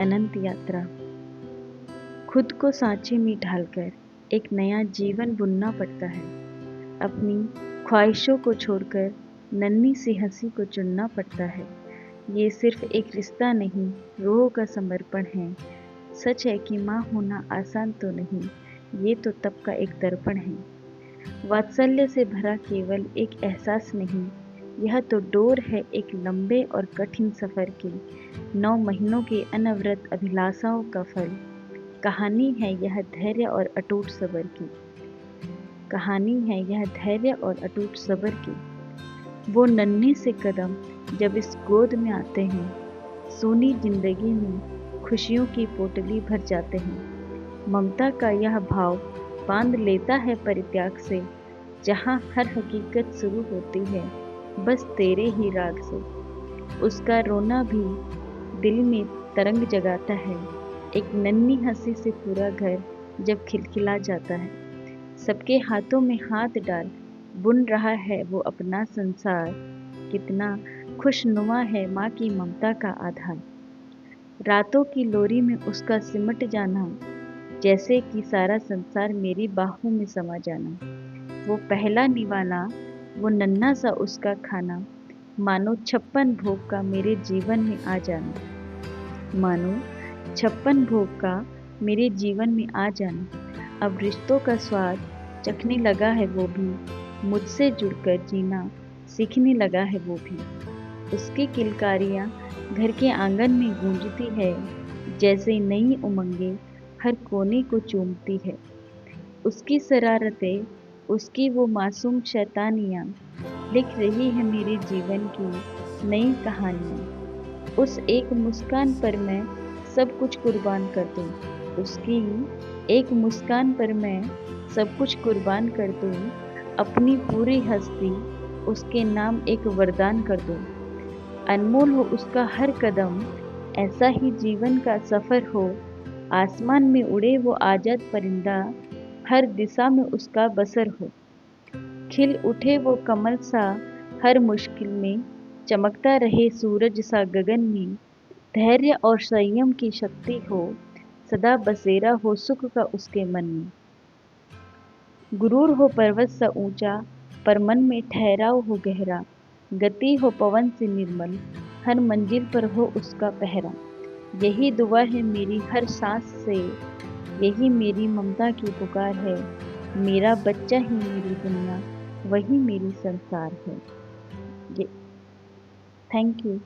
अनंत यात्रा। खुद को सांचे में ढालकर एक नया जीवन बुनना पड़ता है। अपनी ख्वाहिशों को छोड़कर नन्ही सी हंसी को चुनना पड़ता है। ये सिर्फ एक रिश्ता नहीं, रूह का समर्पण है। सच है कि माँ होना आसान तो नहीं, ये तो तब का एक दर्पण है। वात्सल्य से भरा केवल एक एहसास नहीं, यह तो डोर है एक लंबे और कठिन सफ़र की, 9 महीनों की अनवरत अभिलाषाओं का फल। कहानी है यह धैर्य और अटूट सब्र की। कहानी है यह धैर्य और अटूट सब्र की। वो नन्हे से कदम जब इस गोद में आते हैं, सूनी जिंदगी में खुशियों की पोटली भर जाते हैं। ममता का यह भाव बांध लेता है परित्याग से, जहाँ हर हकीकत शुरू होती है बस तेरे ही राग से। उसका रोना भी दिल में तरंग जगाता है, एक नन्ही हंसी से पूरा घर जब खिलखिला जाता है। सबके हाथों में हाथ डाल बुन रहा है वो अपना संसार, कितना खुशनुमा है माँ की ममता का आधार। रातों की लोरी में उसका सिमट जाना, जैसे कि सारा संसार मेरी बाहों में समा जाना। वो पहला निवाला, वो नन्हा सा उसका खाना, मानो 56 भोग का मेरे जीवन में आ जाना। मानो 56 भोग का मेरे जीवन में आ जाना। अब रिश्तों का स्वाद चखने लगा है वो भी, मुझसे जुड़कर जीना सीखने लगा है वो भी। उसकी किलकारियाँ घर के आंगन में गूंजती है, जैसे नई उमंगें हर कोने को चूमती है। उसकी शरारतें, उसकी वो मासूम शैतानियाँ लिख रही है मेरे जीवन की नई कहानियाँ। उस एक मुस्कान पर मैं सब कुछ कुर्बान कर दूँ। उसकी एक मुस्कान पर मैं सब कुछ कुर्बान कर दूँ। अपनी पूरी हस्ती उसके नाम एक वरदान कर दूँ। अनमोल हो उसका हर कदम, ऐसा ही जीवन का सफ़र हो। आसमान में उड़े वो आज़ाद परिंदा, हर दिशा में उसका बसर हो। खिल उठे वो कमल सा हर मुश्किल में, चमकता रहे सूरज सा गगन में। धैर्य और संयम की शक्ति हो, सदा बसेरा हो सुख का उसके मन में। गुरूर हो पर्वत सा ऊंचा, पर मन में ठहराव हो गहरा। गति हो पवन से निर्मल, हर मंजिल पर हो उसका पहरा। यही दुआ है मेरी हर सांस से, यही मेरी ममता की पुकार है। मेरा बच्चा ही मेरी दुनिया, वही मेरी संसार है। ये थैंक यू।